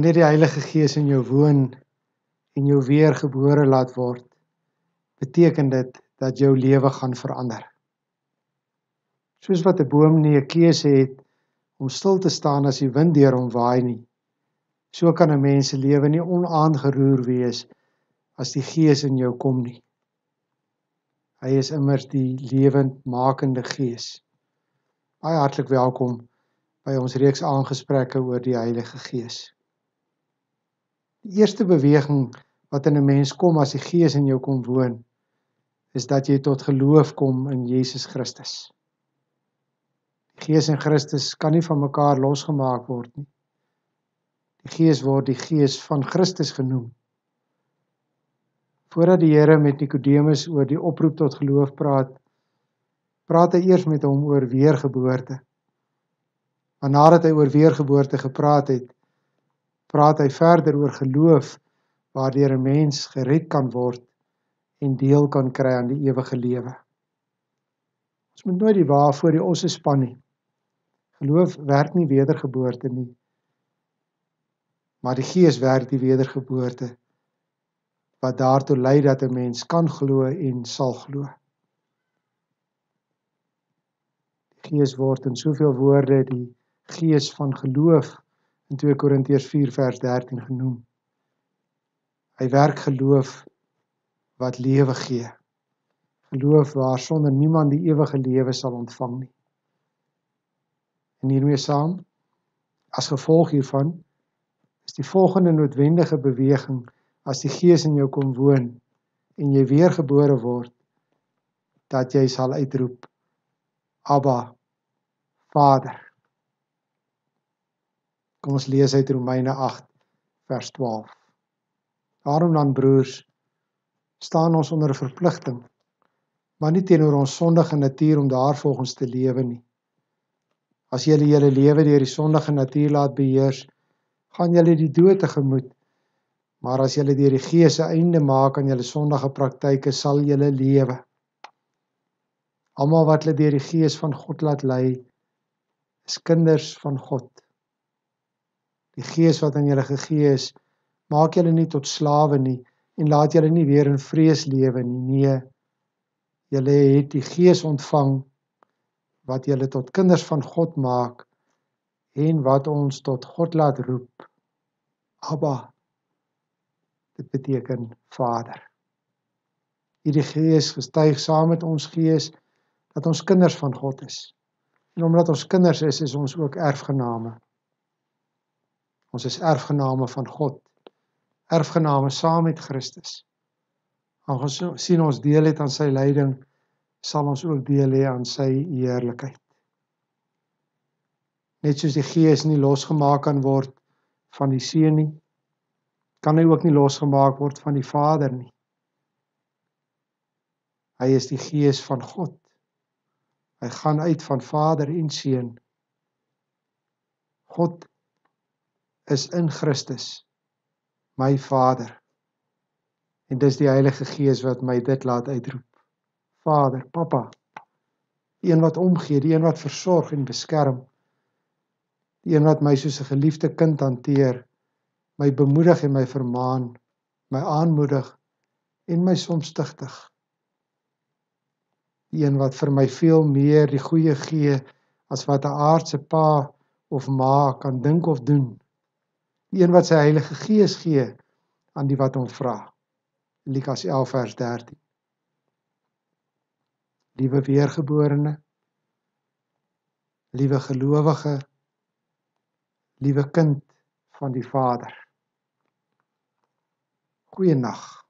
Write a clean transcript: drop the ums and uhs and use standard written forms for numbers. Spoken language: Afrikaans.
Wanneer die Heilige Gees in jou woon en jou weer gebore laat word, beteken dit dat jou lewe gaan verander. Soos wat 'n boom nie 'n keuse het om stil te staan as die wind deur hom waai nie, so kan 'n mens se lewe nie onaangeroer wees as die Gees in jou kom nie. Hy is immers die lewendmakende Gees. Baie hartlik welkom by ons reeks aangesprekke oor die Heilige Gees. Die eerste beweging wat in 'n mens kom as die Gees in jou kom woon, is dat jy tot geloof kom in Jesus Christus. Die Gees en Christus kan nie van mekaar losgemaak word nie. Die Gees word die Gees van Christus genoem. Voordat die Here met Nikodemus oor die oproep tot geloof praat hy eers met hom oor weergeboorte. Maar nadat hy oor weergeboorte gepraat het, praat hy verder oor geloof, waardeur 'n mens gered kan word en deel kan kry aan die ewige lewe. Ons moet nooit die wa voor die osse span nie. Geloof werk nie wedergeboorte nie, maar die Gees werk die wedergeboorte, wat daartoe lei dat 'n mens kan glo en sal glo. Die Gees word in soveel woorde die Gees van geloof in 2 Korintiërs 4 vers 13 genoem. Hy werk geloof wat lewe gee. Geloof waarsonder niemand die ewige lewe sal ontvang nie. En hiermee saam, as gevolg hiervan, is die volgende noodwendige beweging as die Gees in jou kom woon en jy weergebore word, dat jy sal uitroep, Abba, Vader. Kom ons lees uit Romeine 8 vers 12. Daarom dan, broers, staan ons onder 'n verpligting, maar nie teenoor ons sondige natuur om daarvolgens te lewe nie. As julle julle lewe deur die sondige natuur laat beheers, gaan julle die dood tegemoet, maar as julle deur die Gees 'n einde maak aan julle sondige praktyke, sal julle lewe. Almal wat hulle deur die Gees van God laat lei, is kinders van God. Die Gees wat aan julle gegee is, maak julle nie tot slawe nie en laat julle nie weer in vrees lewe nie. Nee, julle het die Gees ontvang wat julle tot kinders van God maak en wat ons tot God laat roep. Abba, dit beteken Vader. Hierdie Gees gestuig saam met ons gees dat ons kinders van God is. En omdat ons kinders is ons ook erfgename. Ons is erfgename van God. Erfgename saam met Christus. Aangesien ons deel het aan sy lyding, sal ons ook deel hê aan sy heerlikheid. Net soos die Gees nie losgemaak kan word van die Seun nie, kan hy ook nie losgemaak word van die Vader nie. Hy is die Gees van God. Hy gaan uit van Vader en Seun. God is in Christus, my Vader. En dis die Heilige Gees wat my dit laat uitroep. Vader, Papa, die een wat omgee, die een wat versorg en beskerm, die een wat my soos 'n geliefde kind hanteer, my bemoedig en my vermaan, my aanmoedig en my soms stigtig. Die een wat vir my veel meer die goeie gee as wat 'n aardse pa of ma kan dink of doen. Die een wat sy Heilige Gees gee aan die wat hom vra. Lukas 11 vers 13. Liewe weergeborene, liewe gelowige, liewe kind van die Vader. Goeienaand.